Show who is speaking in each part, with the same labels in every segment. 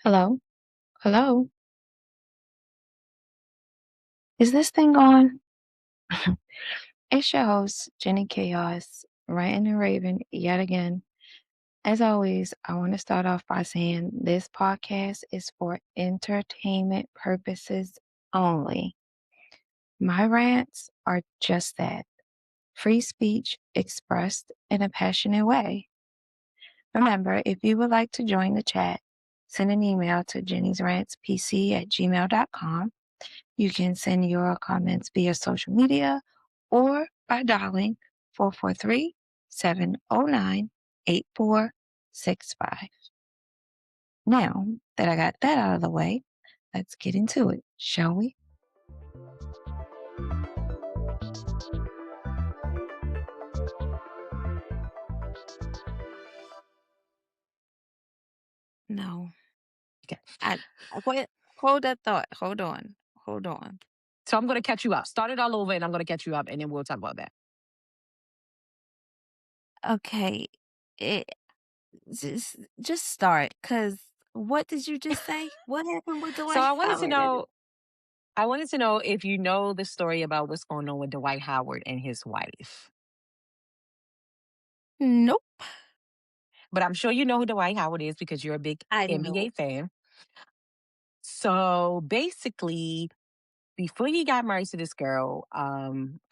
Speaker 1: Hello? Hello? Is this thing on? It's your host, Jenny Chaos, ranting and raving yet again. As always, I want to start off by saying this podcast is for entertainment purposes only. My rants are just that free speech expressed in a passionate way. Remember, if you would like to join the chat, send an email to jennysrantspc@gmail.com. You can send your comments via social media or by dialing 443-709-8465. Now that I got that out of the way, let's get into it, shall we? No.
Speaker 2: Okay.
Speaker 1: Hold that thought. Hold on. Hold on.
Speaker 2: So I'm going to catch you up. Start it all over and I'm going to catch you up and then we'll talk about that.
Speaker 1: Okay. It just start, because what did you just say? What happened with
Speaker 2: So
Speaker 1: Dwight Howard?
Speaker 2: I wanted to know if you know the story about what's going on with Dwight Howard and his wife.
Speaker 1: Nope.
Speaker 2: But I'm sure you know who Dwight Howard is because you're a big
Speaker 1: I
Speaker 2: NBA
Speaker 1: know.
Speaker 2: fan. So basically, before he got married to this girl, I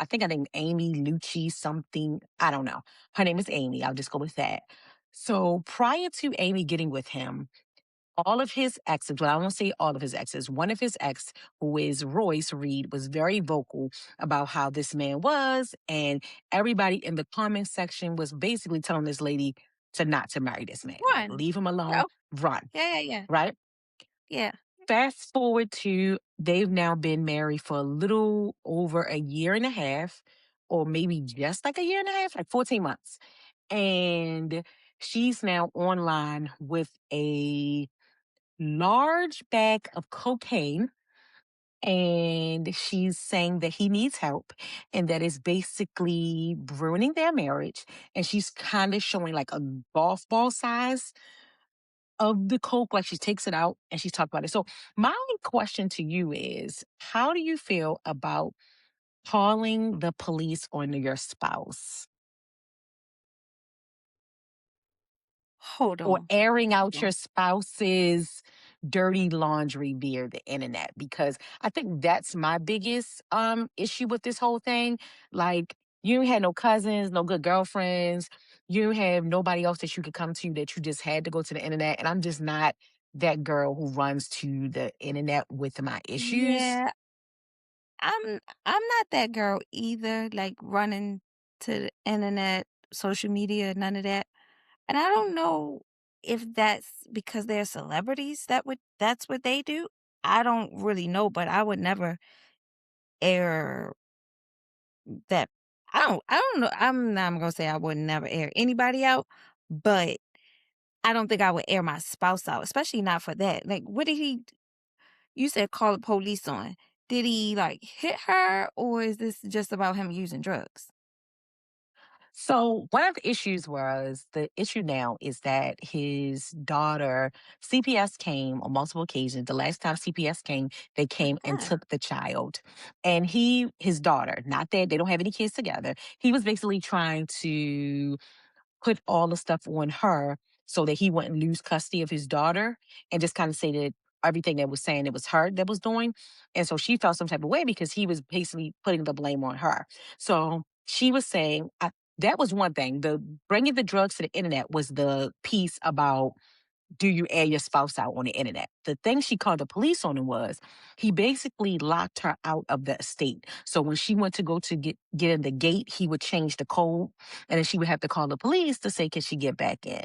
Speaker 2: think her name Amy Lucci something. I don't know. Her name is Amy. I'll just go with that. So prior to Amy getting with him, all of his exes, well, I won't say all of his exes, one of his ex, who is Royce Reed, was very vocal about how this man was. And everybody in the comment section was basically telling this lady to marry this man. Like,
Speaker 1: Run.
Speaker 2: leave him alone,
Speaker 1: Oh,
Speaker 2: run.
Speaker 1: yeah.
Speaker 2: Right?
Speaker 1: Yeah.
Speaker 2: Fast forward to they've now been married for a little over a year and a half, or maybe just like a year and a half, like 14 months. And she's now online with a large bag of cocaine, and she's saying that he needs help and that is basically ruining their marriage. And she's kind of showing like a golf ball size of the coke, like she takes it out and she's talking about it. So my question to you is, how do you feel about calling the police on your spouse
Speaker 1: Hold
Speaker 2: or
Speaker 1: on.
Speaker 2: airing
Speaker 1: Hold
Speaker 2: out
Speaker 1: on.
Speaker 2: your spouse's dirty laundry via the internet? Because I think that's my biggest issue with this whole thing. Like, you had no cousins, no good girlfriends, you have nobody else that you could come to, that you just had to go to the internet. And I'm just not that girl who runs to the internet with my issues.
Speaker 1: Yeah, I'm not that girl either, like running to the internet, social media, none of that. And I don't know if that's because they're celebrities that's what they do. I don't really know, but I would never air that. I don't know. I'm not gonna say I would never air anybody out, but I don't think I would air my spouse out, especially not for that. Like, what did he you said call the police on? Did he, like, hit her, or is this just about him using drugs?
Speaker 2: So one of the issues was the issue now is that his daughter, CPS came on multiple occasions. The last time CPS came, they came and
Speaker 1: Ah,
Speaker 2: took the child. And his daughter, not that they don't have any kids together, he was basically trying to put all the stuff on her so that he wouldn't lose custody of his daughter, and just kind of say that everything that was saying it was her that was doing. And so she felt some type of way because he was basically putting the blame on her. So she was saying, that was one thing. The bringing the drugs to the internet was the piece about, do you air your spouse out on the internet? The thing she called the police on him was, he basically locked her out of the estate. So when she went to go to get in the gate, he would change the code, and then she would have to call the police to say, can she get back in?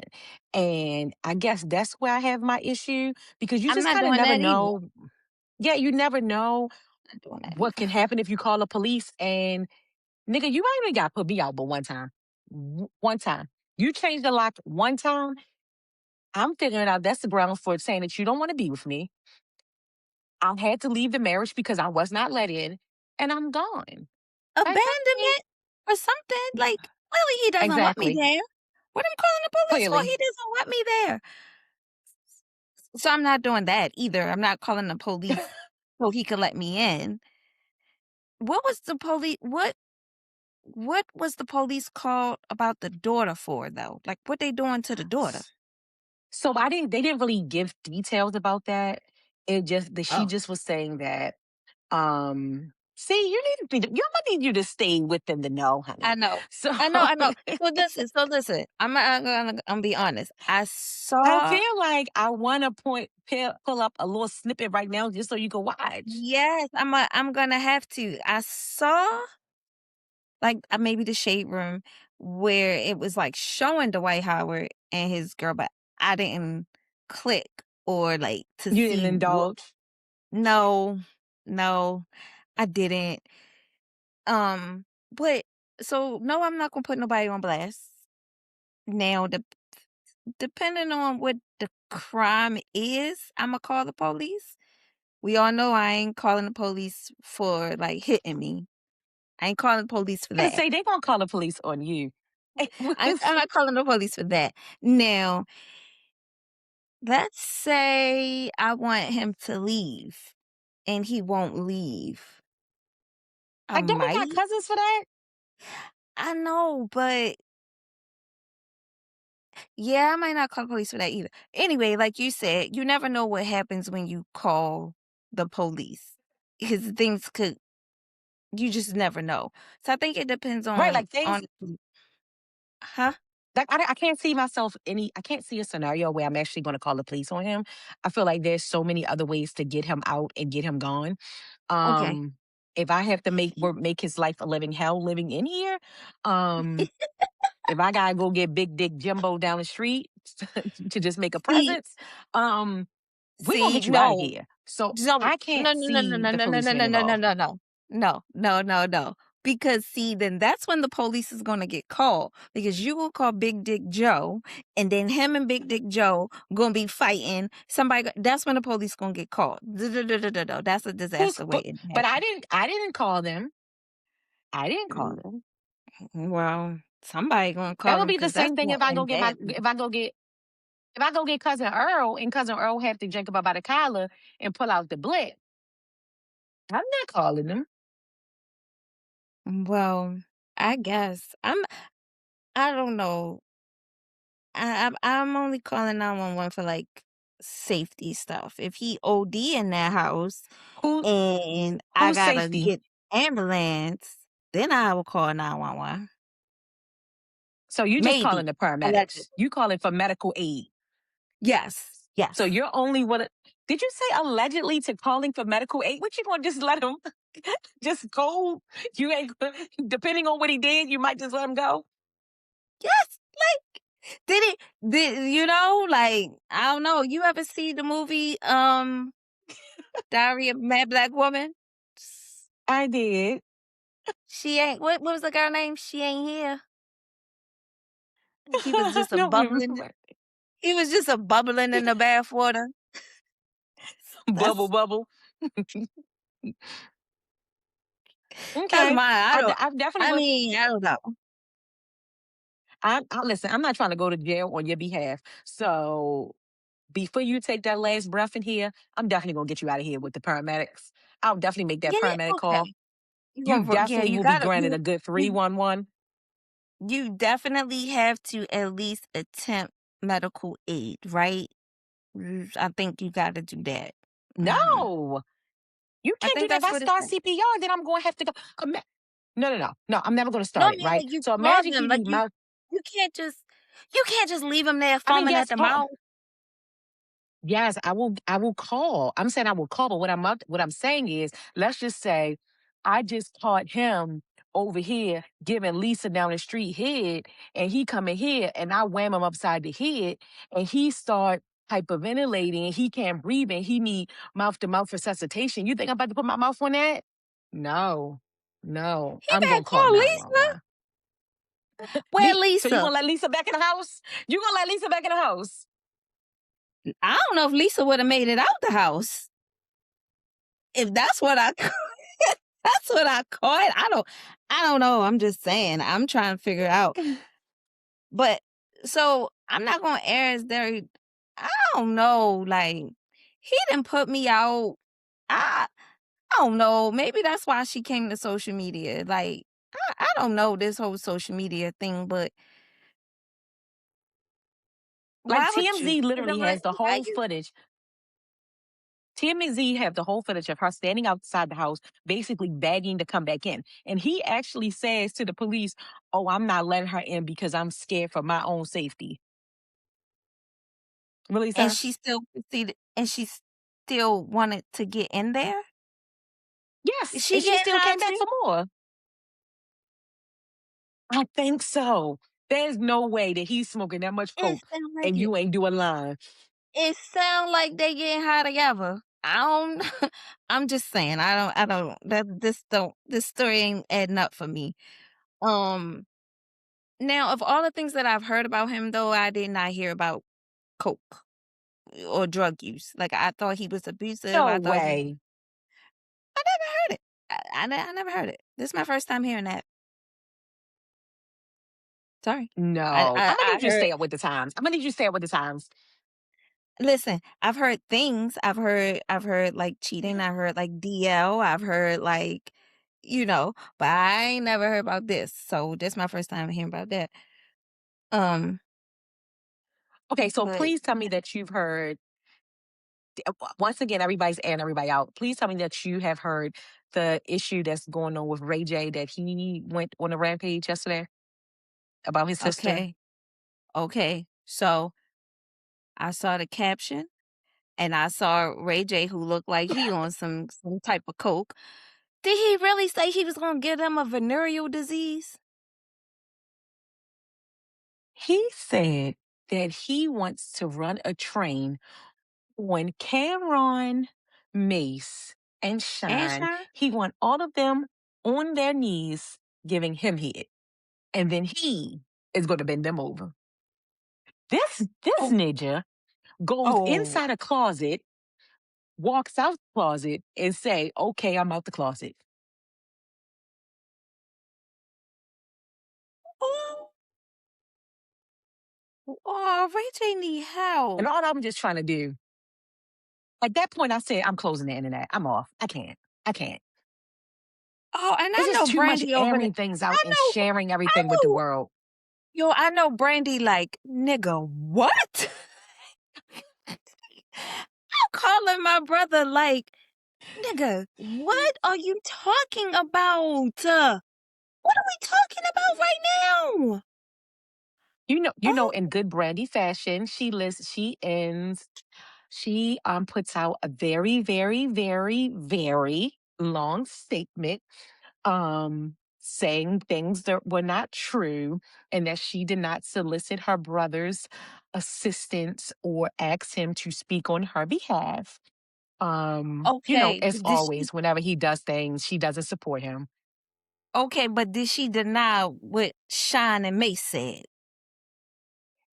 Speaker 2: And I guess that's where I have my issue, because you
Speaker 1: I'm
Speaker 2: just
Speaker 1: not
Speaker 2: kind of
Speaker 1: doing
Speaker 2: never
Speaker 1: that either.
Speaker 2: know. Yeah, you never know
Speaker 1: Not doing that
Speaker 2: what
Speaker 1: either.
Speaker 2: can happen if you call the police. And nigga, you ain't even got to put me out but one time. One time. You changed the lock one time, I'm figuring out that's the grounds for saying that you don't want to be with me. I had to leave the marriage because I was not let in, and I'm gone. Like, honey,
Speaker 1: Abandonment or something, like, clearly he doesn't want me
Speaker 2: exactly.
Speaker 1: there. What am I calling the police for?
Speaker 2: Clearly.
Speaker 1: He doesn't want me there. So I'm not doing that either. I'm not calling the police so he could let me in. What was the police called about the daughter for though? Like what they doing to the daughter?
Speaker 2: So they didn't really give details about that. It just that she
Speaker 1: Oh,
Speaker 2: just was saying that see, you need to be you might need you to stay within the know,
Speaker 1: I
Speaker 2: honey.
Speaker 1: know.
Speaker 2: So
Speaker 1: I know. So listen, I'm gonna be honest. I
Speaker 2: I
Speaker 1: saw
Speaker 2: feel like I want to pull up a little snippet right now just so you can watch.
Speaker 1: yes, I'm gonna have to. I saw like maybe the shade room where it was like showing Dwight Howard and his girl, but I didn't click or like to
Speaker 2: You didn't
Speaker 1: see what.
Speaker 2: indulge.
Speaker 1: No, no, I didn't. Um, but so no, I'm not gonna put nobody on blast. Now, depending on what the crime is, Imma call the police. We all know I ain't calling the police for, like, hitting me. I ain't calling the police for
Speaker 2: And
Speaker 1: that.
Speaker 2: say they gonna call the police on you.
Speaker 1: I'm not calling the police for that. Now, let's say I want him to leave, and he won't leave. I
Speaker 2: Like, don't we got
Speaker 1: might
Speaker 2: cousins for that?
Speaker 1: I know, but yeah, I might not call the police for that either. Anyway, like you said, you never know what happens when you call the police because things could you just never know. So I think it depends
Speaker 2: Right,
Speaker 1: on
Speaker 2: like things
Speaker 1: huh?
Speaker 2: like I can't see myself I can't see a scenario where I'm actually going to call the police on him. I feel like there's so many other ways to get him out and get him gone.
Speaker 1: Okay.
Speaker 2: Um if I have to make his life a living hell living in here, um if I gotta go get Big Dick Jimbo down the street to just make a
Speaker 1: See,
Speaker 2: presence, um, we gonna
Speaker 1: see,
Speaker 2: get you out of
Speaker 1: no,
Speaker 2: here. So
Speaker 1: no,
Speaker 2: I
Speaker 1: no,
Speaker 2: can't
Speaker 1: no, no, no,
Speaker 2: see
Speaker 1: no,
Speaker 2: the
Speaker 1: no, no, no,
Speaker 2: policeman
Speaker 1: no, no, no,
Speaker 2: involved.
Speaker 1: no, no. No, no, no, no. Because see, then that's when the police is gonna get called because you will call Big Dick Joe, and then him and Big Dick Joe gonna be fighting. That's when the police gonna get called. That's a
Speaker 2: Who's
Speaker 1: disaster
Speaker 2: but
Speaker 1: waiting to
Speaker 2: but
Speaker 1: happen.
Speaker 2: I didn't call them. I didn't call
Speaker 1: Mm,
Speaker 2: them.
Speaker 1: well, somebody gonna
Speaker 2: That
Speaker 1: call
Speaker 2: would
Speaker 1: them
Speaker 2: be the
Speaker 1: because that's
Speaker 2: same thing
Speaker 1: gonna end badly.
Speaker 2: if I go get cousin Earl and cousin Earl have to drink about by the collar and pull out the blick. I'm not calling them.
Speaker 1: Well, I guess I don't know. I'm only calling 911 for like safety stuff. If he OD in that house
Speaker 2: Who
Speaker 1: and I
Speaker 2: who's
Speaker 1: gotta
Speaker 2: safety?
Speaker 1: get ambulance, then I will call 911.
Speaker 2: So you just calling
Speaker 1: Maybe.
Speaker 2: the
Speaker 1: Allegedly.
Speaker 2: paramedics. You calling for medical aid.
Speaker 1: Yes.
Speaker 2: So
Speaker 1: Yes.
Speaker 2: you're only what did you say allegedly to calling for medical aid? What you gonna just let him just go? You ain't depending on what he did, you might just let him go.
Speaker 1: Yes. Like did like I don't know. You ever see the movie Diary of a Mad Black Woman?
Speaker 2: I did.
Speaker 1: She ain't what was the girl name? She ain't here. He was
Speaker 2: I
Speaker 1: just a
Speaker 2: don't
Speaker 1: bubbling
Speaker 2: remember.
Speaker 1: He was just a bubbling in the bath water.
Speaker 2: Bubble
Speaker 1: That's
Speaker 2: bubble.
Speaker 1: that's
Speaker 2: Okay.
Speaker 1: mine.
Speaker 2: I definitely
Speaker 1: I
Speaker 2: would.
Speaker 1: mean, I don't know.
Speaker 2: Listen. I'm not trying to go to jail on your behalf. So before you take that last breath in here, I'm definitely gonna get you out of here with the paramedics. I'll definitely make that
Speaker 1: Get it?
Speaker 2: paramedic call.
Speaker 1: Okay. You
Speaker 2: You
Speaker 1: going for yeah,
Speaker 2: definitely
Speaker 1: you
Speaker 2: will be
Speaker 1: gotta
Speaker 2: granted a good
Speaker 1: you
Speaker 2: 311.
Speaker 1: you definitely have to at least attempt medical aid, right? I think you gotta do that. Mhm.
Speaker 2: No. You
Speaker 1: I
Speaker 2: can't do
Speaker 1: think
Speaker 2: that. If
Speaker 1: that's
Speaker 2: I
Speaker 1: what it
Speaker 2: start
Speaker 1: said.
Speaker 2: CPR, then I'm going to have to go. No, no, no, no. I'm never going to
Speaker 1: No,
Speaker 2: start
Speaker 1: I
Speaker 2: it.
Speaker 1: mean,
Speaker 2: Right.
Speaker 1: like, you
Speaker 2: So
Speaker 1: call
Speaker 2: imagine
Speaker 1: them,
Speaker 2: he
Speaker 1: like,
Speaker 2: need mouth.
Speaker 1: you can't just you can't just leave them there
Speaker 2: I mean,
Speaker 1: foaming at
Speaker 2: yes,
Speaker 1: the
Speaker 2: call.
Speaker 1: mouth.
Speaker 2: Yes, I will. I will call. I'm saying I will call, but what I'm saying is, let's just say, I just caught him over here giving Lisa down the street head, and he coming here, and I wham him upside the head, and he start hyperventilating, and he can't breathe, and he need mouth to mouth resuscitation. You think I'm about to put my mouth on that? No, no.
Speaker 1: He
Speaker 2: I'm
Speaker 1: better
Speaker 2: gonna call
Speaker 1: call
Speaker 2: nine one
Speaker 1: Lisa.
Speaker 2: one.
Speaker 1: Where
Speaker 2: So you
Speaker 1: Lisa?
Speaker 2: gonna let Lisa back in the house? You gonna let Lisa back in the house?
Speaker 1: I don't know if Lisa would have made it out the house. If that's what I that's what I call it. I don't know. I'm just saying. I'm trying to figure out. But so I'm not gonna air his dirty. I don't know, like, he didn't put me out. I don't know, maybe that's why she came to social media, like, I don't know this whole social media thing, but
Speaker 2: Like
Speaker 1: why would you
Speaker 2: TMZ
Speaker 1: put
Speaker 2: literally
Speaker 1: them on
Speaker 2: has the
Speaker 1: why
Speaker 2: whole
Speaker 1: you
Speaker 2: footage. TMZ have the whole footage of her standing outside the house, basically begging to come back in. And he actually says to the police, "Oh, I'm not letting her in because I'm scared for my own safety." Really,
Speaker 1: and
Speaker 2: sir?
Speaker 1: she still proceeded and she still wanted to get in there? Is
Speaker 2: Yes,
Speaker 1: she
Speaker 2: and she
Speaker 1: getting
Speaker 2: still
Speaker 1: high
Speaker 2: came back
Speaker 1: too?
Speaker 2: for more. I think so. There's no way that he's smoking that much
Speaker 1: It
Speaker 2: coke
Speaker 1: sound like
Speaker 2: and
Speaker 1: it.
Speaker 2: you ain't doing line.
Speaker 1: It sound like they getting high together. I don't I'm just saying, I don't this story ain't adding up for me. Um, Now of all the things that I've heard about him though, I did not hear about coke or drug use. Like, I thought he was abusive,
Speaker 2: No
Speaker 1: I thought he
Speaker 2: way.
Speaker 1: I never heard it. I never heard it. This is my first time hearing that. Sorry.
Speaker 2: No. I'm gonna
Speaker 1: I
Speaker 2: need you to
Speaker 1: heard
Speaker 2: stay up with the times. I'm gonna need you to stay up with the times.
Speaker 1: listen, I've heard things. I've heard, like, cheating, I've heard, like, DL, I've heard, like, but I ain't never heard about this, so this my first time hearing about that. Um,
Speaker 2: Okay, so
Speaker 1: but
Speaker 2: please tell me that you've heard once again, everybody's airing everybody out. Please tell me that you have heard the issue that's going on with Ray J, that he went on a rampage yesterday about his sister.
Speaker 1: okay, okay. So, I saw the caption, and I saw Ray J, who looked like he on some type of coke. Did he really say he was gonna give them a venereal disease?
Speaker 2: He said that he wants to run a train on Cameron, Mace, and
Speaker 1: And
Speaker 2: Shine.
Speaker 1: Sean?
Speaker 2: He want all of them on their knees giving him head. And then he is going to bend them over. This
Speaker 1: Oh,
Speaker 2: ninja goes
Speaker 1: oh,
Speaker 2: inside a closet, walks out the closet, and say, "Okay, I'm out the closet."
Speaker 1: oh, oh, Ray J need
Speaker 2: And
Speaker 1: help.
Speaker 2: all I'm just trying to do, at that point, I said, "I'm closing the internet. I'm off. I can't. I can't.
Speaker 1: Oh, and
Speaker 2: It's
Speaker 1: I
Speaker 2: just
Speaker 1: know
Speaker 2: too much
Speaker 1: Brandy over there.
Speaker 2: airing things out
Speaker 1: I
Speaker 2: and
Speaker 1: know,
Speaker 2: sharing
Speaker 1: I
Speaker 2: everything with the
Speaker 1: know,
Speaker 2: world."
Speaker 1: I know Brandy like, nigga, what? I'm calling my brother like, nigga, what are you talking about? What are we talking about right now?
Speaker 2: In
Speaker 1: Oh,
Speaker 2: good Brandy fashion, she puts out a very, very, very, very long statement, saying things that were not true, and that she did not solicit her brother's assistance or ask him to speak on her behalf.
Speaker 1: okay.
Speaker 2: As always, whenever he does things, she doesn't support him.
Speaker 1: But did she deny what Shine and Mace said?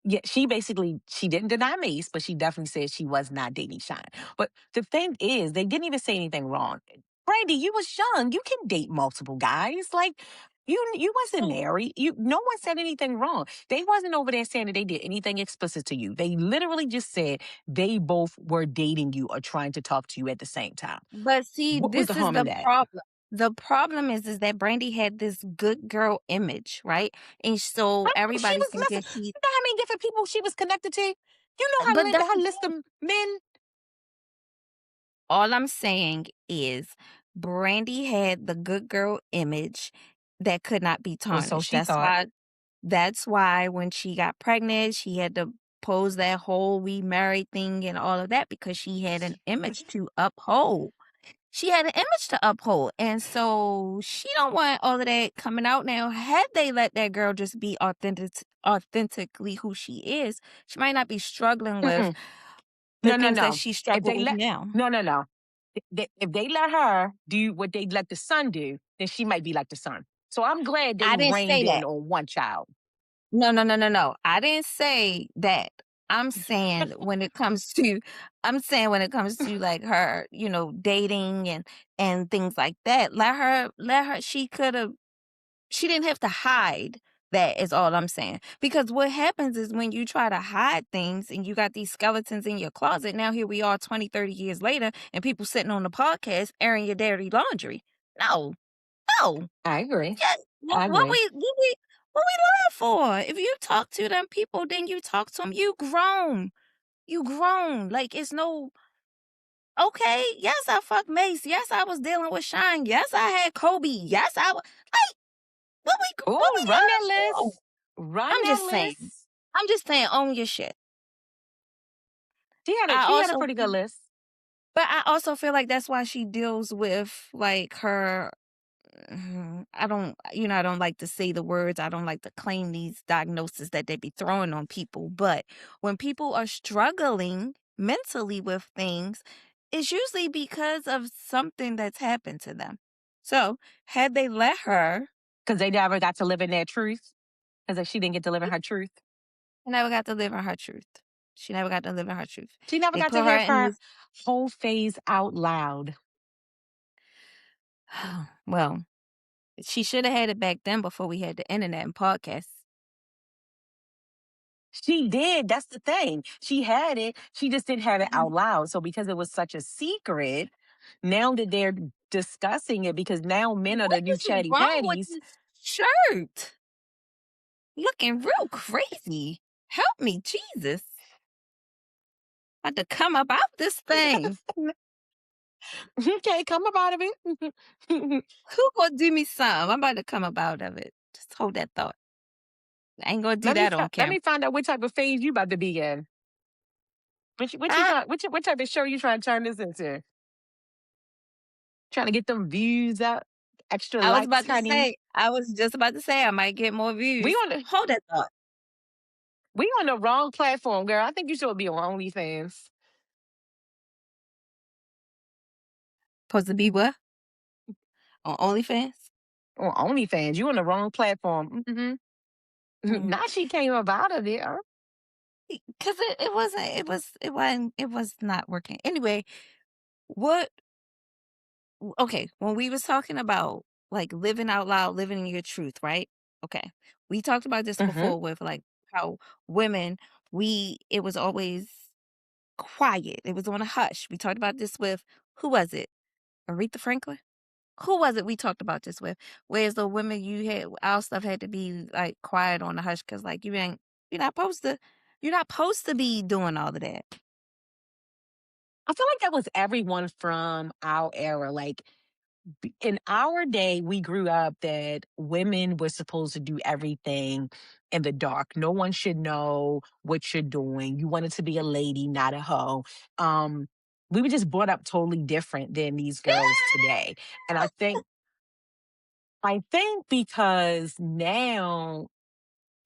Speaker 2: Yeah, she didn't deny Mace, but she definitely said she was not dating Shine. But the thing is, they didn't even say anything wrong. Brandy, you was young. You can date multiple guys. Like, you wasn't
Speaker 1: So,
Speaker 2: married. No one said anything wrong. They wasn't over there saying that they did anything explicit to you. They literally just said they both were dating you or trying to talk to you at the same time.
Speaker 1: but see,
Speaker 2: What was the
Speaker 1: this is
Speaker 2: harm in
Speaker 1: the
Speaker 2: that?
Speaker 1: problem. The problem is that Brandy had this good girl image, right? And so
Speaker 2: She
Speaker 1: everybody's
Speaker 2: was
Speaker 1: thinking
Speaker 2: listening. You know how many different people she was connected to? You know
Speaker 1: but that's
Speaker 2: her
Speaker 1: the
Speaker 2: list
Speaker 1: thing.
Speaker 2: of men.
Speaker 1: All I'm saying is Brandy had the good girl image that could not be
Speaker 2: Well, so
Speaker 1: tarnished.
Speaker 2: she thought.
Speaker 1: That's why when she got pregnant, she had to pose that whole "we married" thing and all of that because she had an image to uphold. She had an image to uphold, and so she don't want all of that coming out now. Had they let that girl just be authentically who she is, she might not be struggling with
Speaker 2: Mm-mm.
Speaker 1: the
Speaker 2: No, no,
Speaker 1: things that
Speaker 2: no.
Speaker 1: she
Speaker 2: If
Speaker 1: struggled
Speaker 2: they
Speaker 1: with
Speaker 2: let
Speaker 1: now.
Speaker 2: no, no, no. If they let her do what they let the son do, then she might be like the son. So I'm glad they
Speaker 1: I didn't
Speaker 2: reined
Speaker 1: say
Speaker 2: in
Speaker 1: that.
Speaker 2: on one child.
Speaker 1: No, no, no, no, no. I didn't say that. I'm saying when it comes to like her, dating and things like that, let her she didn't have to hide That is all I'm saying. Because what happens is when you try to hide things and you got these skeletons in your closet, now here we are 20, 30 years later, and people sitting on the podcast airing your dirty laundry. No, no.
Speaker 2: I agree.
Speaker 1: Yeah,
Speaker 2: I agree.
Speaker 1: what we lying for? If you talk to them people, then you talk to them. You grown. You grown. Like it's no okay. Yes, I fucked Mace. Yes, I was dealing with Shine. Yes, I had Kobe. Yes, I was like what
Speaker 2: Oh,
Speaker 1: we
Speaker 2: run that
Speaker 1: lying for?
Speaker 2: list. Run
Speaker 1: I'm
Speaker 2: that
Speaker 1: just saying.
Speaker 2: list.
Speaker 1: I'm just saying, own your shit. I
Speaker 2: She had a
Speaker 1: also
Speaker 2: pretty good list.
Speaker 1: but I also feel like that's why she deals with, like, her I don't I don't like to say the words, I don't like to claim these diagnoses that they be throwing on people, but when people are struggling mentally with things, it's usually because of something that's happened to them. So, had they let her
Speaker 2: Because they never got to live in their truth. Because she didn't get to live in her truth.
Speaker 1: she never got to live in her truth. She never got to live in her truth.
Speaker 2: She never
Speaker 1: They
Speaker 2: got to
Speaker 1: put her
Speaker 2: have
Speaker 1: in
Speaker 2: her
Speaker 1: this
Speaker 2: whole phase out loud.
Speaker 1: well, she shoulda had it back then before we had the internet and podcasts.
Speaker 2: She did. That's the thing. She had it. She just didn't have it
Speaker 1: Mhm.
Speaker 2: out loud. So because it was such a secret, now that they're discussing it, because now men are
Speaker 1: What
Speaker 2: the new
Speaker 1: is
Speaker 2: chatty
Speaker 1: wrong with
Speaker 2: patties.
Speaker 1: this shirt? Looking real crazy. Help me, Jesus. About to come up out this thing.
Speaker 2: Okay, come up out of it.
Speaker 1: Who gonna do me some? I'm about to come up out of it. Just hold that thought. I ain't gonna do that on
Speaker 2: Let
Speaker 1: camera.
Speaker 2: me find out what type of phase you about to be in. What you
Speaker 1: Ah,
Speaker 2: trying? What type of show you trying to turn this into? Trying to get them views up, extra
Speaker 1: I was
Speaker 2: likes,
Speaker 1: about to
Speaker 2: honey.
Speaker 1: say, I was just about to say I might get more
Speaker 2: We
Speaker 1: views.
Speaker 2: on the
Speaker 1: Hold that thought.
Speaker 2: we on the wrong platform, girl. I think you should be on OnlyFans.
Speaker 1: Supposed to be what? On OnlyFans?
Speaker 2: On OnlyFans, you on the wrong platform.
Speaker 1: Mm.
Speaker 2: Now she came up out of there.
Speaker 1: Cause it wasn't it was not working. Anyway, what okay, when we was talking about like living out loud, living in your truth, right? Okay. We talked about this
Speaker 2: Hmm.
Speaker 1: before with like how women, it was always quiet. It was on a hush. We talked about this with who was it? Aretha Franklin? Who was it we talked about this with? Whereas the women our stuff had to be like quiet on the hush because like you're not supposed to be doing all of that.
Speaker 2: I feel like that was everyone from our era. Like in our day, we grew up that women were supposed to do everything in the dark. No one should know what you're doing. You wanted to be a lady, not a hoe. Um, we were just brought up totally different than these girls today. And I think because now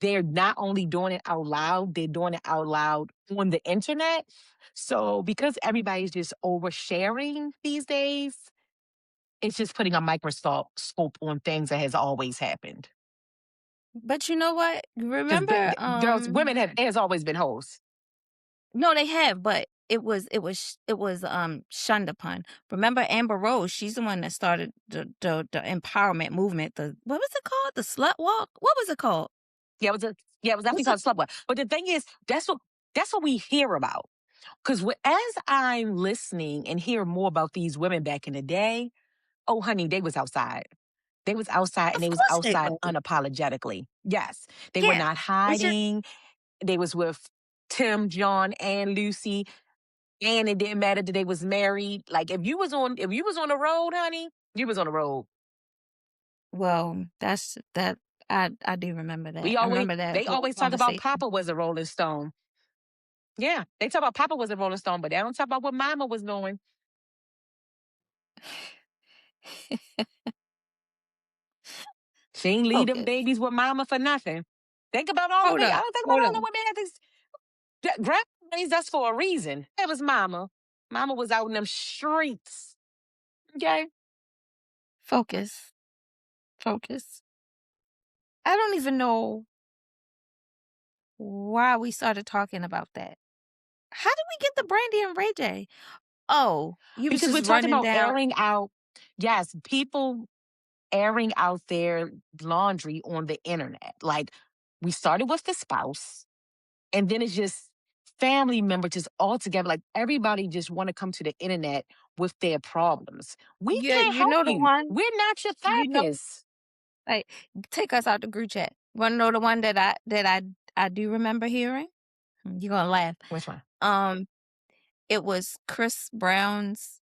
Speaker 2: they're not only doing it out loud, they're doing it out loud on the internet. So because everybody's just oversharing these days, it's just putting a microscope scope on things that has always happened.
Speaker 1: But you know what?
Speaker 2: Because
Speaker 1: Remember,
Speaker 2: girls, women have has always been hoes.
Speaker 1: no, they have, but it was shunned upon. Remember Amber Rose? She's the one that started the empowerment movement. The what was it called? The slut walk? What was it called?
Speaker 2: Yeah, it was definitely
Speaker 1: What's it?
Speaker 2: called slumber. But the thing is, that's what we hear about. Because as I'm listening and hear more about these women back in the day, oh honey, they was outside. They was outside and
Speaker 1: Of
Speaker 2: they was
Speaker 1: course they
Speaker 2: outside
Speaker 1: was.
Speaker 2: unapologetically. Yes. They were
Speaker 1: Yeah,
Speaker 2: not
Speaker 1: it's just
Speaker 2: hiding. They was with Tim, John, and Lucy. And it didn't matter that they was married. Like if you was on the road, honey, you was on the road.
Speaker 1: well, that's that. I do remember that. I remember that
Speaker 2: They
Speaker 1: whole
Speaker 2: always talk about
Speaker 1: conversation.
Speaker 2: Papa was a Rolling Stone. Yeah. They talk about Papa was a Rolling Stone, but they don't talk about what Mama was doing. She ain't leave them
Speaker 1: Focus.
Speaker 2: babies with Mama for nothing. Think about all the
Speaker 1: Hold
Speaker 2: women. I
Speaker 1: up.
Speaker 2: don't think about
Speaker 1: Hold
Speaker 2: all the
Speaker 1: on.
Speaker 2: women had this. Grandma raised us for a reason. That was Mama. Mama was out in them streets. Okay.
Speaker 1: Focus. Focus. I don't even know why we started talking about that. How did we get the Brandy and Ray J? Oh, you was
Speaker 2: Because we're
Speaker 1: just
Speaker 2: talking
Speaker 1: running
Speaker 2: about
Speaker 1: down
Speaker 2: airing out. Yes, people. airing out their laundry on the internet. Like, we started with the spouse, and then it's just family members just all together. Like, everybody just want to come to the internet with their problems. We
Speaker 1: Yeah,
Speaker 2: can't
Speaker 1: you
Speaker 2: help
Speaker 1: know the
Speaker 2: you.
Speaker 1: one,
Speaker 2: We're not your
Speaker 1: you know,
Speaker 2: therapist.
Speaker 1: like, take us out the group chat. Wanna know the one that I do remember hearing? You're gonna laugh.
Speaker 2: Which one?
Speaker 1: Um, it was Chris Brown's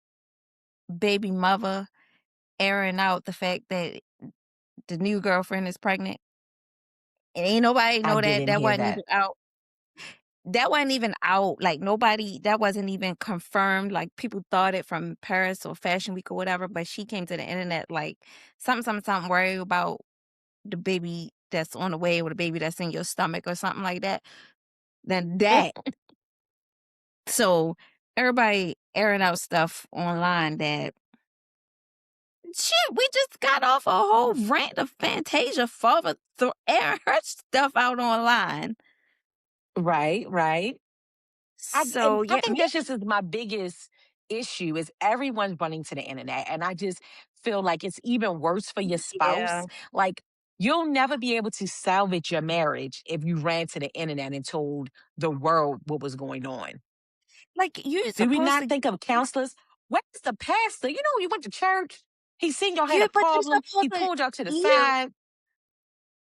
Speaker 1: baby mother airing out the fact that the new girlfriend is pregnant, and ain't nobody
Speaker 2: I
Speaker 1: know that.
Speaker 2: didn't
Speaker 1: That
Speaker 2: hear
Speaker 1: wasn't
Speaker 2: that.
Speaker 1: even out. That wasn't even out, like, nobody that wasn't even confirmed, like, people thought it from Paris or Fashion Week or whatever, but she came to the internet like, something, something, something, worry about the baby that's on the way or the baby that's in your stomach or something like that. Then that. So, everybody airing out stuff online that shit, we just got off a whole rant of Fantasia father airing her stuff out online.
Speaker 2: Right, right. And
Speaker 1: So,
Speaker 2: I
Speaker 1: yeah,
Speaker 2: think
Speaker 1: me
Speaker 2: that's just is my biggest issue is everyone's running to the internet. And I just feel like it's even worse for your
Speaker 1: yeah.
Speaker 2: spouse. Like, you'll never be able to salvage your marriage if you ran to the internet and told the world what was going on.
Speaker 1: Like, you're
Speaker 2: Do we
Speaker 1: supposed
Speaker 2: not
Speaker 1: to
Speaker 2: think of counselors? Where's the pastor? You know, you went to church. He seen y'all had
Speaker 1: yeah,
Speaker 2: a
Speaker 1: but you're
Speaker 2: problem.
Speaker 1: supposed
Speaker 2: He
Speaker 1: to
Speaker 2: pulled y'all to the
Speaker 1: you
Speaker 2: side.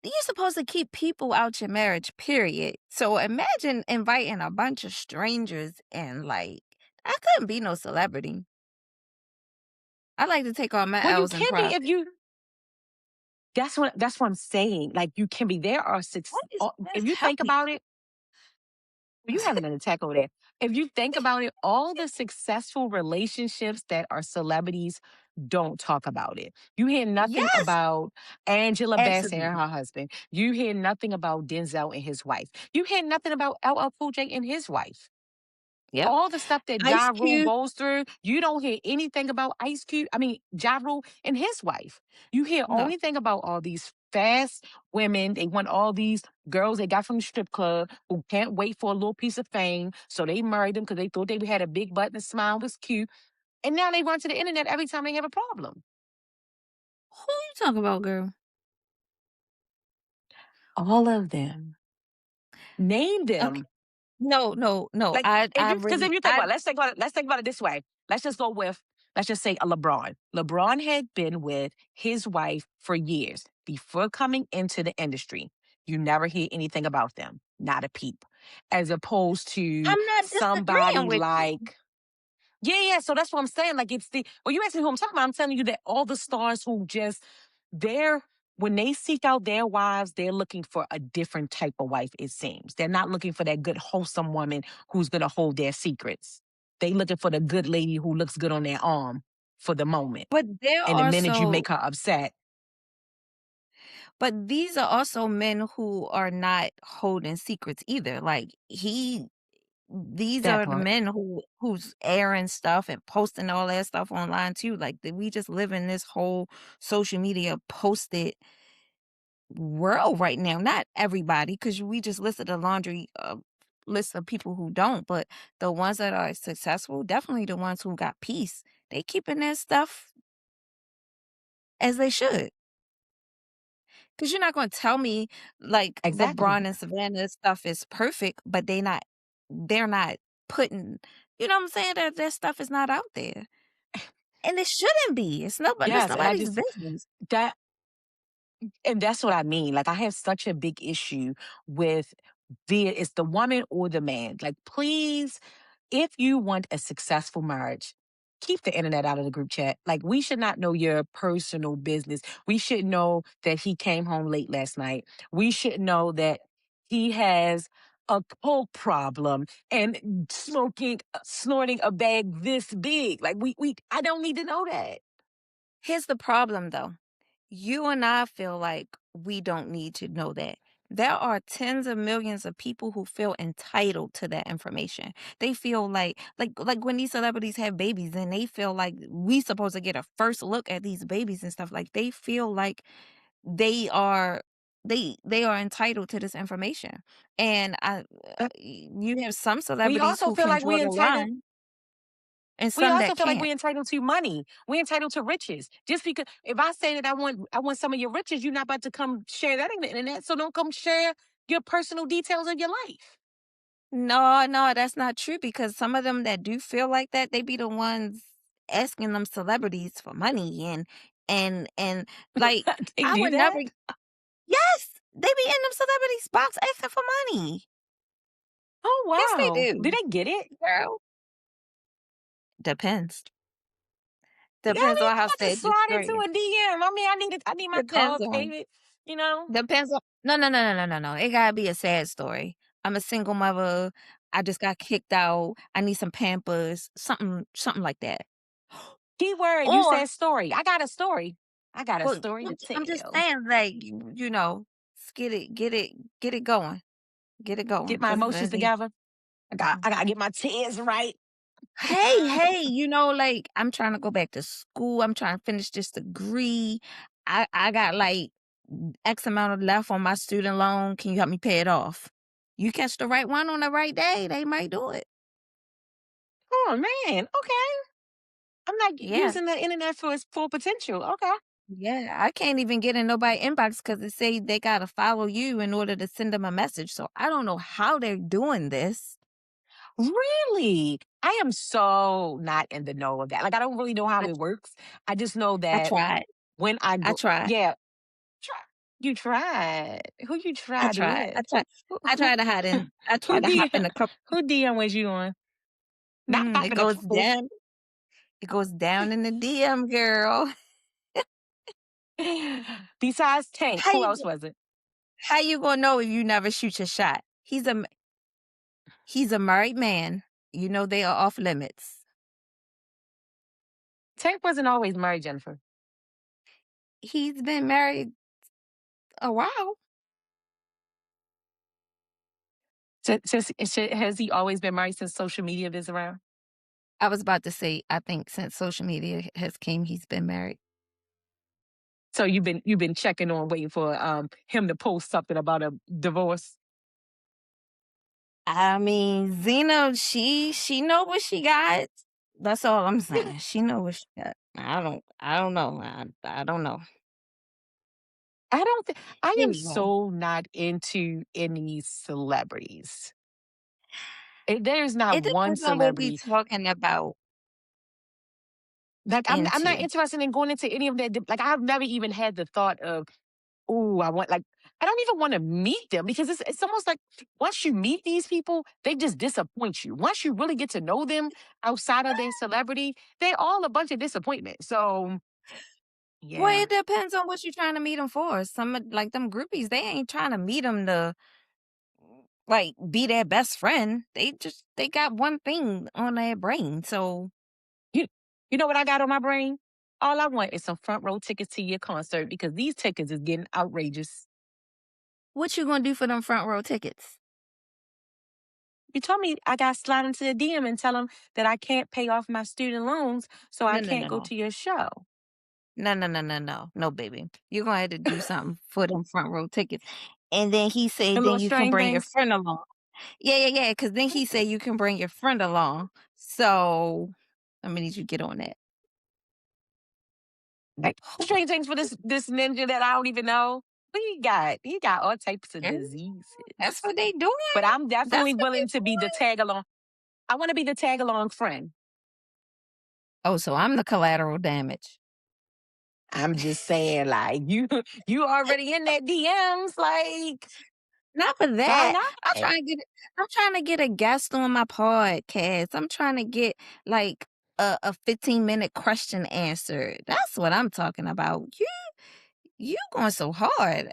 Speaker 1: you're supposed to keep people out your marriage, period. So, imagine inviting a bunch of strangers and, like, I couldn't be no celebrity. I like to take all my
Speaker 2: Well, you
Speaker 1: L's in
Speaker 2: can be if
Speaker 1: private.
Speaker 2: you that's what I'm saying. Like, you can be. There are six
Speaker 1: What is
Speaker 2: if
Speaker 1: this
Speaker 2: you think
Speaker 1: healthy?
Speaker 2: about it, you having an attack over there. If you think about it, all the successful relationships that are celebrities don't talk about it. You hear nothing
Speaker 1: Yes,
Speaker 2: about Angela Bassett and
Speaker 1: absolutely.
Speaker 2: her husband. You hear nothing about Denzel and his wife. You hear nothing about LL Cool J and his wife.
Speaker 1: Yep.
Speaker 2: All the stuff that
Speaker 1: Ice
Speaker 2: Ja Rule
Speaker 1: Cube.
Speaker 2: goes through, you don't hear anything about Ice Cube. I mean, Ja Rule and his wife. You hear
Speaker 1: No.
Speaker 2: only thing about all these fast women. They want all these girls they got from the strip club who can't wait for a little piece of fame. So they married them because they thought they had a big butt and a smile was cute. And now they run to the internet every time they have a problem.
Speaker 1: Who you talking about, girl?
Speaker 2: All of them. Name
Speaker 1: Okay.
Speaker 2: them.
Speaker 1: No, no, no.
Speaker 2: Like,
Speaker 1: I
Speaker 2: because if
Speaker 1: really
Speaker 2: you think
Speaker 1: I
Speaker 2: about it, let's think about it this way. Let's just go with, let's just say a LeBron. LeBron had been with his wife for years before coming into the industry. You never hear anything about them, not a peep. As opposed to
Speaker 1: I'm not disagreeing
Speaker 2: somebody
Speaker 1: with you.
Speaker 2: like, yeah, yeah. So that's what I'm saying. Like, it's the, well, you asked me who I'm talking about. I'm telling you that all the stars who just, they're, when they seek out their wives, they're looking for a different type of wife, it seems. They're not looking for that good, wholesome woman who's going to hold their secrets. They looking for the good lady who looks good on their arm for the moment.
Speaker 1: But they're
Speaker 2: And the minute you
Speaker 1: also
Speaker 2: make her upset,
Speaker 1: but these are also men who are not holding secrets either. Like these
Speaker 2: that
Speaker 1: are the
Speaker 2: part.
Speaker 1: men who's airing stuff and posting all that stuff online too. Like we just live in this whole social media posted world right now. Not everybody, because we just listed a laundry list of people who don't, but the ones that are successful, definitely the ones who got peace. They keeping their stuff as they should. Because you're not gonna tell me, like,
Speaker 2: Exactly.
Speaker 1: LeBron and Savannah stuff is perfect, but they're not putting you know what I'm saying? That stuff is not out there, and it shouldn't be. It's
Speaker 2: Yes. And I
Speaker 1: nobody's
Speaker 2: just,
Speaker 1: business.
Speaker 2: that, and that's what I mean. Like, I have such a big issue with it's the woman or the man. Like, please, if you want a successful marriage, keep the internet out of the group chat. Like, we should not know your personal business. We should know that he came home late last night. We should know that he has a coke problem and snorting a bag this big. Like, I don't need to know that.
Speaker 1: Here's the problem, though. You and I feel like we don't need to know that. There are tens of millions of people who feel entitled to that information. They feel like when these celebrities have babies and they feel like we supposed to get a first look at these babies and stuff, like they feel like they are they are entitled to this information. And
Speaker 2: Uh,
Speaker 1: you have some
Speaker 2: We
Speaker 1: celebrities
Speaker 2: also
Speaker 1: who
Speaker 2: feel
Speaker 1: can
Speaker 2: like
Speaker 1: draw
Speaker 2: we
Speaker 1: the
Speaker 2: entitled.
Speaker 1: line. and
Speaker 2: We
Speaker 1: some
Speaker 2: also
Speaker 1: that
Speaker 2: feel like
Speaker 1: can't.
Speaker 2: we're entitled to money. We're entitled to riches. Just because if I say that I want some of your riches, you're not about to come share that on the internet. So don't come share your personal details of your life.
Speaker 1: No, no, that's not true because some of them that do feel like that, they be the ones asking them celebrities for money and like
Speaker 2: They
Speaker 1: I
Speaker 2: do
Speaker 1: would never.
Speaker 2: that?
Speaker 1: Yes, they be in them celebrities box asking for money.
Speaker 2: Oh
Speaker 1: Yes, they
Speaker 2: wow. Do
Speaker 1: do,
Speaker 2: they get it?
Speaker 1: girl. Depends.
Speaker 2: Yeah, I
Speaker 1: Depends
Speaker 2: mean,
Speaker 1: on how
Speaker 2: I'm about to
Speaker 1: sad your
Speaker 2: slide into
Speaker 1: story is.
Speaker 2: a DM. I mean, I need my
Speaker 1: Depends
Speaker 2: car
Speaker 1: on.
Speaker 2: payment, you know?
Speaker 1: Depends on. No, no, no, no, no, no, no. It gotta be a sad story. I'm a single mother. I just got kicked out. I need some Pampers. Something like that.
Speaker 2: Keyword, you
Speaker 1: Or
Speaker 2: said story. I got a story. I got a
Speaker 1: well,
Speaker 2: story to
Speaker 1: I'm just
Speaker 2: tell.
Speaker 1: saying, like, you know, get it going. Get it going,
Speaker 2: Get my
Speaker 1: 'cause
Speaker 2: emotions together. I gotta get my tears right.
Speaker 1: hey, hey, like, I'm trying to go back to school. I'm trying to finish this degree. I got, like, X amount of left on my student loan. Can you help me pay it off? You catch the right one on the right day, they might do it.
Speaker 2: Oh man. Okay. I'm not
Speaker 1: Yeah.
Speaker 2: using the internet for its full potential. Okay.
Speaker 1: Yeah, I can't even get in nobody inbox because it say they gotta follow you in order to send them a message, so I don't know how they're doing this.
Speaker 2: Really? I am so not in the know of that. Like I don't really know how
Speaker 1: I
Speaker 2: it works. I just know
Speaker 1: I
Speaker 2: that
Speaker 1: tried.
Speaker 2: when I
Speaker 1: I
Speaker 2: go,
Speaker 1: tried.
Speaker 2: yeah, try. You tried. Who you
Speaker 1: I
Speaker 2: tried
Speaker 1: tried.
Speaker 2: with? Who
Speaker 1: I
Speaker 2: who
Speaker 1: tried to hide in. I
Speaker 2: who
Speaker 1: tried to hop
Speaker 2: DM
Speaker 1: in a couple.
Speaker 2: who DM was you on? Not
Speaker 1: It
Speaker 2: popping a
Speaker 1: goes
Speaker 2: couple.
Speaker 1: down. It goes down in the DM, girl.
Speaker 2: Besides Tank,
Speaker 1: How
Speaker 2: who
Speaker 1: you
Speaker 2: else
Speaker 1: go
Speaker 2: was it?
Speaker 1: how you gonna know if you never shoot your shot? He's a married man. You know they are off limits.
Speaker 2: Tank wasn't always married, Jennifer.
Speaker 1: He's been married a while.
Speaker 2: Has he always been married since social media is around?
Speaker 1: I was about to say, I think since social media has came, he's been married.
Speaker 2: So you've been checking on, waiting for him to post something about a divorce.
Speaker 1: I mean, Zena, she know what she got. That's all I'm saying. She know what she got. I don't know. I don't know.
Speaker 2: I don't. I am
Speaker 1: Anyway,
Speaker 2: so not into any celebrities. There's not
Speaker 1: it
Speaker 2: one
Speaker 1: depends on what we
Speaker 2: celebrity.
Speaker 1: talking about
Speaker 2: Like I'm not
Speaker 1: into.
Speaker 2: interested in going into any of that. Like I've never even had the thought of, oh, I want like I don't even want to meet them because it's almost like once you meet these people, they just disappoint you. Once you really get to know them outside of their celebrity, they're all a bunch of disappointment. So
Speaker 1: Well,
Speaker 2: yeah.
Speaker 1: it depends on what you're trying to meet them for. Like them groupies, they ain't trying to meet them to like be their best friend. They got one thing on their brain. So
Speaker 2: You you know what I got on my brain? All I want is some front row tickets to your concert because these tickets is getting outrageous.
Speaker 1: what you gonna do for them front row tickets?
Speaker 2: You told me I got to slide into the DM and tell them that I can't pay off my student loans, so I
Speaker 1: No, no,
Speaker 2: can't
Speaker 1: no,
Speaker 2: go
Speaker 1: no.
Speaker 2: to your show.
Speaker 1: No, no, no, no, no. No, baby. You're gonna have to do something for them front row tickets. And then he said,
Speaker 2: And
Speaker 1: then
Speaker 2: little
Speaker 1: you can
Speaker 2: string
Speaker 1: bring your
Speaker 2: things.
Speaker 1: friend along. Yeah, yeah, yeah. Cause then he said you can bring your friend along. So I'm gonna need you to get on that.
Speaker 2: Like string things for this ninja that I don't even know. What he got? He got all types of
Speaker 1: And that's
Speaker 2: diseases.
Speaker 1: what they doing.
Speaker 2: But I'm
Speaker 1: That's
Speaker 2: definitely
Speaker 1: what they
Speaker 2: willing to be the
Speaker 1: doing.
Speaker 2: tag along. I want to be the tag along friend.
Speaker 1: Oh, so I'm the collateral damage.
Speaker 2: I'm just saying, like you already in that DMs, like
Speaker 1: Not for
Speaker 2: why
Speaker 1: that.
Speaker 2: not?
Speaker 1: I'm trying to get a guest on my podcast. I'm trying to get like a 15-minute question answered. That's what I'm talking about. You going so hard.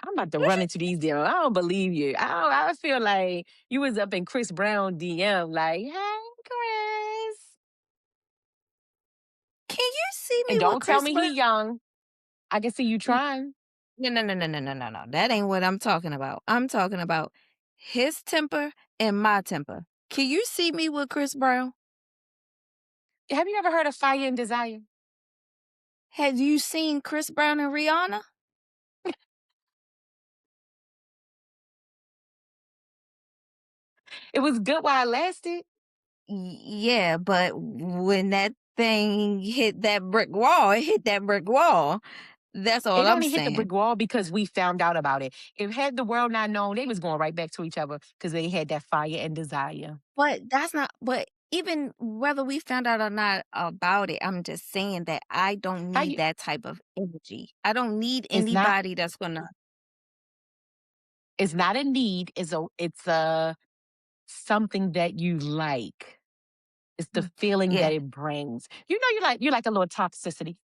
Speaker 2: I'm about to
Speaker 1: What
Speaker 2: run
Speaker 1: you
Speaker 2: into these DMs. I don't believe you. I feel like you was up in Chris Brown DM, like, hey, Chris.
Speaker 1: can you see
Speaker 2: And
Speaker 1: me with
Speaker 2: don't tell
Speaker 1: Chris
Speaker 2: me
Speaker 1: Brown?
Speaker 2: he young. I can see you
Speaker 1: N
Speaker 2: trying.
Speaker 1: no, no, no, no, no, no, no, no. That ain't what I'm talking about. I'm talking about his temper and my temper. Can you see me with Chris Brown?
Speaker 2: Have you ever heard of Fire and Desire?
Speaker 1: Have you seen Chris Brown and Rihanna?
Speaker 2: It was good while it lasted.
Speaker 1: Yeah, but when that thing hit that brick wall, it hit that brick wall. That's all
Speaker 2: It
Speaker 1: I'm
Speaker 2: only hit the
Speaker 1: saying.
Speaker 2: brick wall because we found out about it. If had the world not known, they was going right back to each other because they had that fire and desire.
Speaker 1: But that's not but even whether we found out or not about it, I'm just saying that I don't
Speaker 2: How
Speaker 1: need
Speaker 2: you?
Speaker 1: that type of energy. I don't need
Speaker 2: It's not.
Speaker 1: anybody that's gonna
Speaker 2: It's not a need. It's a something that you like. It's the
Speaker 1: Mm,
Speaker 2: feeling
Speaker 1: yeah,
Speaker 2: that it brings. You like a little toxicity.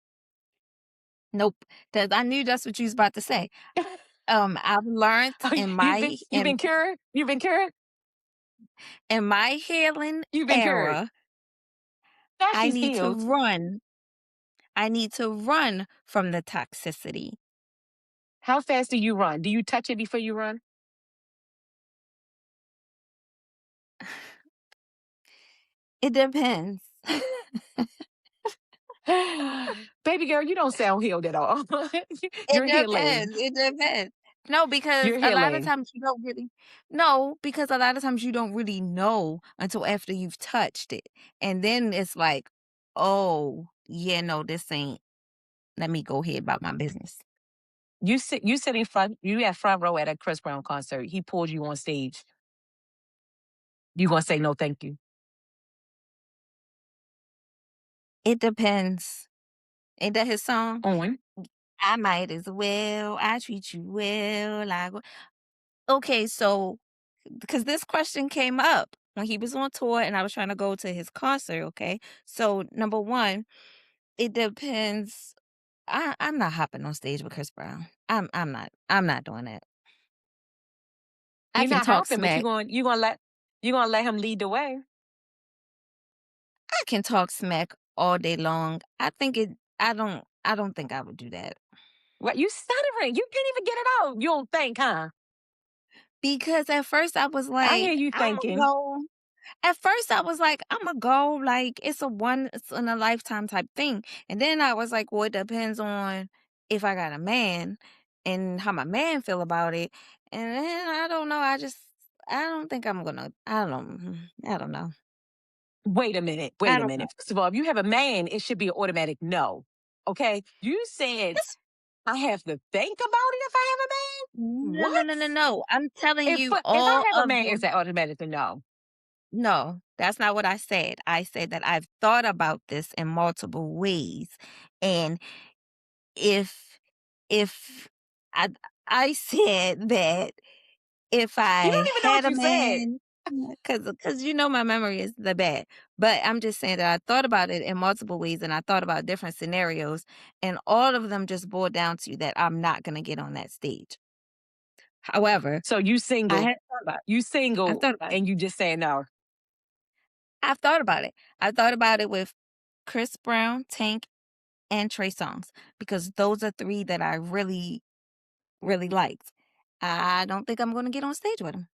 Speaker 1: nope. That I knew that's what you was about to say. I've learned
Speaker 2: Oh, you've been cured. You've been cured.
Speaker 1: in my healing
Speaker 2: You've been cured.
Speaker 1: era,
Speaker 2: Now
Speaker 1: I
Speaker 2: she's
Speaker 1: need to
Speaker 2: healed.
Speaker 1: run. I need to run from the toxicity.
Speaker 2: How fast do you run? Do you touch it before you run?
Speaker 1: It depends.
Speaker 2: Baby girl, you don't sound healed at all.
Speaker 1: It
Speaker 2: You're healing.
Speaker 1: depends, it depends. No, because
Speaker 2: You're
Speaker 1: a lot of
Speaker 2: healing.
Speaker 1: times you don't really no, because a lot of times you don't really know until after you've touched it, and then it's like, "Oh, yeah, no, this ain't let me go ahead about my business."
Speaker 2: You sit in front, you at front row at a Chris Brown concert. He pulls you on stage. You gonna say no thank you.
Speaker 1: It depends. Ain't that his song?
Speaker 2: On.
Speaker 1: I might as well, I treat you well, like okay, so because this question came up when he was on tour and I was trying to go to his concert, okay? So, number 1, it depends. I'm not hopping on stage with Chris Brown. I'm not doing that. I
Speaker 2: You're
Speaker 1: can
Speaker 2: not
Speaker 1: talk
Speaker 2: hopping, but
Speaker 1: smack.
Speaker 2: you gonna let him lead the way.
Speaker 1: I can talk smack all day long. I don't think I would do that.
Speaker 2: What you stuttering? You can't even get it out. You don't think, huh?
Speaker 1: Because at first I was
Speaker 2: I hear
Speaker 1: like,
Speaker 2: you
Speaker 1: "Imma
Speaker 2: thinking.
Speaker 1: go." At first I was like, "Imma go, like, it's a once in a lifetime type thing." And then I was like, "Well, it depends on if I got a man and how my man feel about it." And then I don't know, I don't think I'm gonna I don't know.
Speaker 2: Wait a minute.
Speaker 1: I
Speaker 2: Wait a
Speaker 1: don't know.
Speaker 2: minute. First of all, if you have a man, it should be an automatic no. Okay. You said
Speaker 1: It's
Speaker 2: I have to think about it if I have a man?
Speaker 1: no, no,
Speaker 2: What?
Speaker 1: no, no, no. I'm telling
Speaker 2: If
Speaker 1: you
Speaker 2: if I
Speaker 1: all
Speaker 2: have a
Speaker 1: of
Speaker 2: man, is
Speaker 1: them.
Speaker 2: that automatic a no?
Speaker 1: No, that's not what I said. I said that I've thought about this in multiple ways, and if if I I said that if
Speaker 2: You
Speaker 1: I
Speaker 2: don't even know
Speaker 1: had
Speaker 2: what
Speaker 1: a
Speaker 2: you said.
Speaker 1: man, because you know my memory is the bad, but I'm just saying that I thought about it in multiple ways, and I thought about different scenarios, and all of them just boiled down to that I'm not gonna get on that stage. However,
Speaker 2: So you
Speaker 1: I
Speaker 2: single.
Speaker 1: had thought about it.
Speaker 2: You
Speaker 1: I've
Speaker 2: single
Speaker 1: thought about it.
Speaker 2: and you just saying no.
Speaker 1: I've thought about it. I thought about it with Chris Brown, Tank, and Trey Songz because those are 3 that I really, really liked. I don't think I'm gonna get on stage with 'em.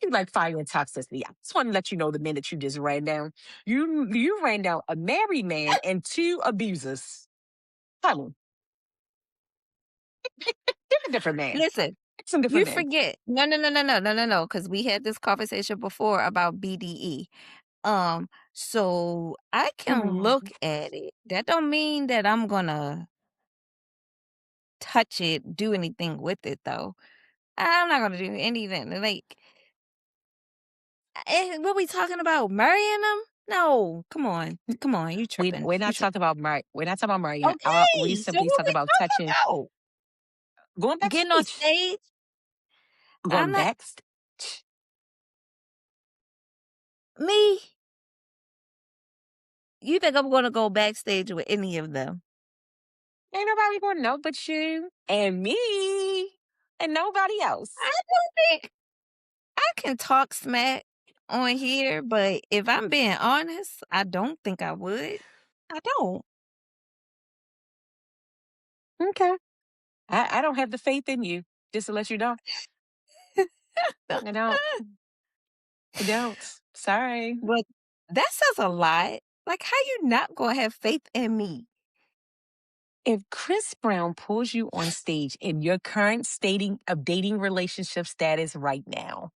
Speaker 2: You like fire and toxicity. I just want to let you know the men that you just ran down. You ran down a married man and 2 abusers. Honey, pick a different man.
Speaker 1: Listen,
Speaker 2: Pick some
Speaker 1: you
Speaker 2: different men.
Speaker 1: forget no, no, no, no, no, no, no, no, because we had this conversation before about BDE. So I can look at it. That don't mean that I'm gonna touch it, do anything with it, though. I'm not gonna do anything, like, what we talking about, marrying them? No, come on, you
Speaker 2: We
Speaker 1: tripping,
Speaker 2: we're
Speaker 1: you
Speaker 2: not
Speaker 1: tripping.
Speaker 2: talking about we're not talking about Maria. We
Speaker 1: Okay, so
Speaker 2: simply
Speaker 1: what
Speaker 2: talking
Speaker 1: we
Speaker 2: about
Speaker 1: talking
Speaker 2: touching,
Speaker 1: about?
Speaker 2: going
Speaker 1: Getting on
Speaker 2: backstage,
Speaker 1: stage? I'm
Speaker 2: going
Speaker 1: not
Speaker 2: backstage.
Speaker 1: me? You think I'm gonna go backstage with any of them?
Speaker 2: Ain't nobody gonna know but you and me and nobody else.
Speaker 1: I don't think I can talk smack on here, but if I'm being honest, I don't think I would. I don't.
Speaker 2: Okay, I don't have the faith in you. Just to let you know, I don't. I don't. Sorry.
Speaker 1: But that says a lot. Like, how you not gonna have faith in me?
Speaker 2: If Chris Brown pulls you on stage in your current stating of dating relationship status right now,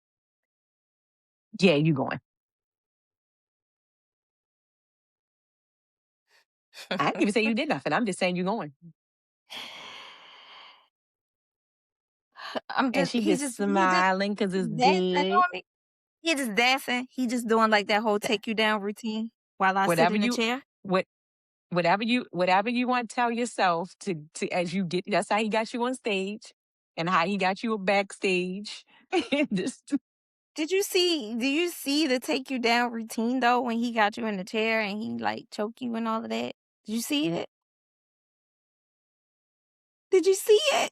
Speaker 2: yeah, you going. I didn't even say you did nothing. I'm just saying you going.
Speaker 1: I'm
Speaker 2: And
Speaker 1: just
Speaker 2: she just
Speaker 1: he just
Speaker 2: smiling because it's
Speaker 1: dancing
Speaker 2: good.
Speaker 1: on me. He just dancing. He just doing like that whole
Speaker 2: Th-
Speaker 1: take you down routine while I sit
Speaker 2: Whatever
Speaker 1: in the
Speaker 2: you
Speaker 1: chair.
Speaker 2: what whatever you want to tell yourself to as you get, that's how he got you on stage and how he got you backstage. Just
Speaker 1: Do you see the take you down routine though when he got you in the chair and he like choke you and all of that? Did you see it? Did you see it?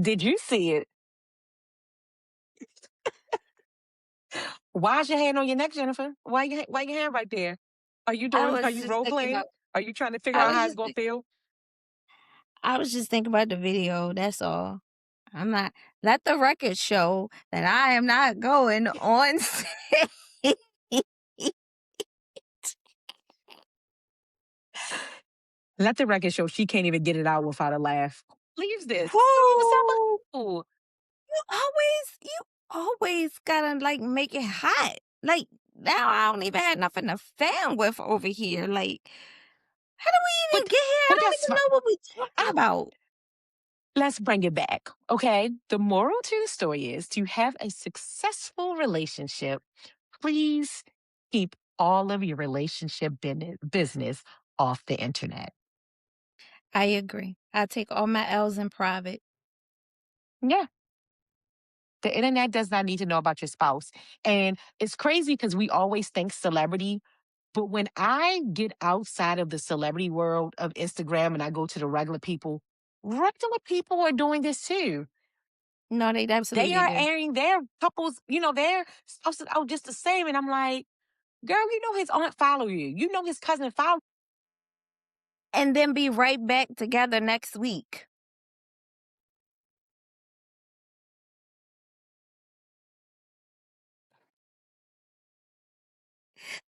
Speaker 2: did you see it? Why's your hand on your neck, Jennifer? Why your hand right there?
Speaker 1: I
Speaker 2: Are
Speaker 1: was
Speaker 2: you
Speaker 1: just
Speaker 2: role
Speaker 1: thinking
Speaker 2: playing?
Speaker 1: about
Speaker 2: Are you trying to figure
Speaker 1: I
Speaker 2: out
Speaker 1: was
Speaker 2: how it's
Speaker 1: just
Speaker 2: gonna
Speaker 1: think
Speaker 2: feel?
Speaker 1: I was just thinking about the video, that's all. I'm not let the record show that I am not going on stage.
Speaker 2: Let the record show she can't even get it out without a laugh. Leaves this.
Speaker 1: Who?
Speaker 2: So
Speaker 1: You always gotta, like, make it hot. Like, now I don't even have nothing to fan with over here, like, how did we even
Speaker 2: but
Speaker 1: get here? I
Speaker 2: but
Speaker 1: don't
Speaker 2: that's
Speaker 1: even
Speaker 2: fine.
Speaker 1: know what we talking
Speaker 2: I,
Speaker 1: about.
Speaker 2: let's bring it back. Okay. The moral to the story is to have a successful relationship. Please keep all of your relationship business off the internet.
Speaker 1: I agree. I take all my L's in private.
Speaker 2: Yeah. The internet does not need to know about your spouse. And it's crazy because we always think celebrity, but when I get outside of the celebrity world of Instagram and I go to the regular people are doing this too.
Speaker 1: No, they
Speaker 2: They
Speaker 1: absolutely
Speaker 2: are
Speaker 1: do.
Speaker 2: airing their couples, their spouses out just the same. And I'm like, girl, you know his aunt follow you. You know his cousin follow.
Speaker 1: And then be right back together next week.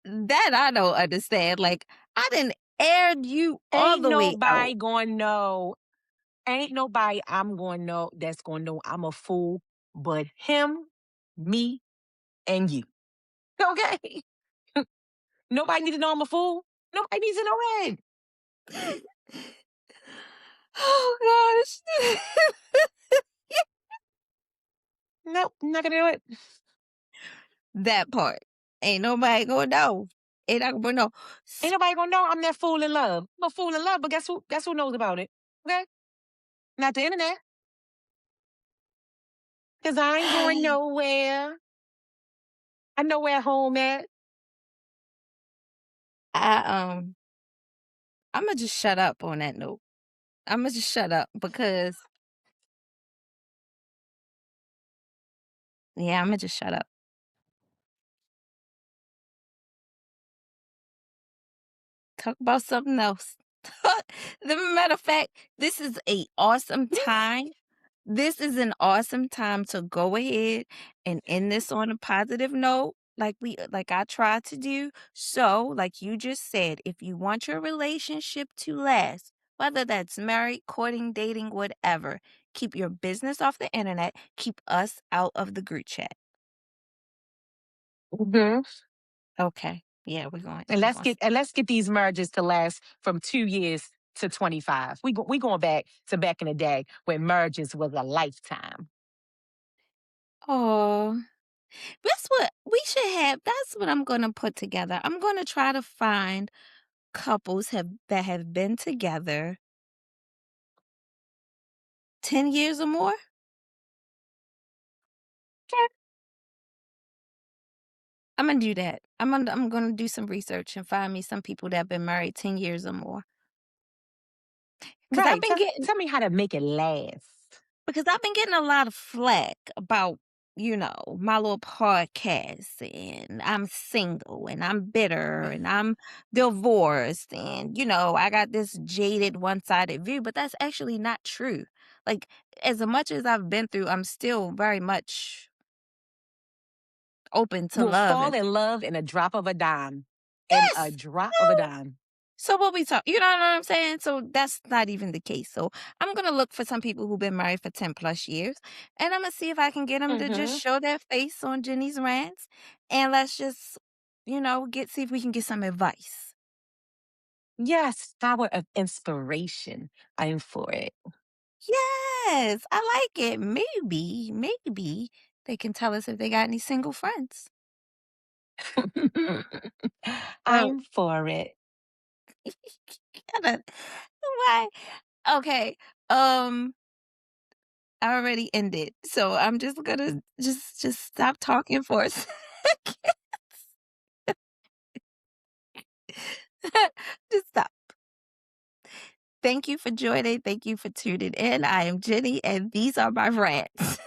Speaker 1: That I don't understand, like, I didn't aired you all
Speaker 2: Ain't
Speaker 1: the way out.
Speaker 2: nobody going to know. Ain't nobody I'm going to know that's going to know I'm a fool but him, me, and you. Okay? Nobody needs to know I'm a fool. Nobody needs to know that.
Speaker 1: Oh gosh.
Speaker 2: Nope, not gonna do it.
Speaker 1: That part. Ain't nobody gonna know. Ain't not gonna know.
Speaker 2: Ain't
Speaker 1: S
Speaker 2: nobody gonna know I'm that fool in love. I'm a fool in love, but guess who? Guess who knows about it? Okay, not the internet, cause I ain't going nowhere. I know where home at.
Speaker 1: I Imma just shut up on that note. Imma just shut up because yeah, Imma just shut up. Talk about something else. The matter of fact, this is a awesome time. This is an awesome time to go ahead and end this on a positive note, like I tried to do. So, like you just said, if you want your relationship to last, whether that's married, courting, dating, whatever, keep your business off the internet. Keep us out of the group chat.
Speaker 2: Mhm.
Speaker 1: Okay. Yeah, we're going.
Speaker 2: And
Speaker 1: We're going.
Speaker 2: let's get these marriages to last from 2 years to 25. We going back to back in the day when marriages was a lifetime.
Speaker 1: Oh, that's what we should have. That's what I'm gonna put together. I'm gonna try to find couples have that have been together 10 years or more. Imma do that. I'm gonna do some research and find me some people that have been married 10 years or more. Cause I've
Speaker 2: Right.
Speaker 1: been getting
Speaker 2: Tell me how to make it last.
Speaker 1: because I've been getting a lot of flack about, my little podcast and I'm single and I'm bitter and I'm divorced and, I got this jaded one-sided view, but that's actually not true. Like, as much as I've been through, I'm still very much open to
Speaker 2: Will
Speaker 1: love
Speaker 2: fall
Speaker 1: and
Speaker 2: in love in a drop of a dime. In a
Speaker 1: yes!
Speaker 2: drop of a dime.
Speaker 1: So what we talk you know what I'm saying? So that's not even the case. So I'm gonna look for some people who've been married for 10 plus years, and Imma see if I can get them to just
Speaker 2: Mhm.
Speaker 1: show their face on Jenny's rants, and let's just, get see if we can get some advice.
Speaker 2: Yes, power of inspiration. I'm for it.
Speaker 1: Yes, I like it. Maybe they can tell us if they got any single friends. Well,
Speaker 2: I'm for it.
Speaker 1: kinda why okay, um, I already ended, so I'm just gonna just stop talking for a second. Just stop. Thank you for joining. Thank you for tuning in. I am Jenny, and these are my rants.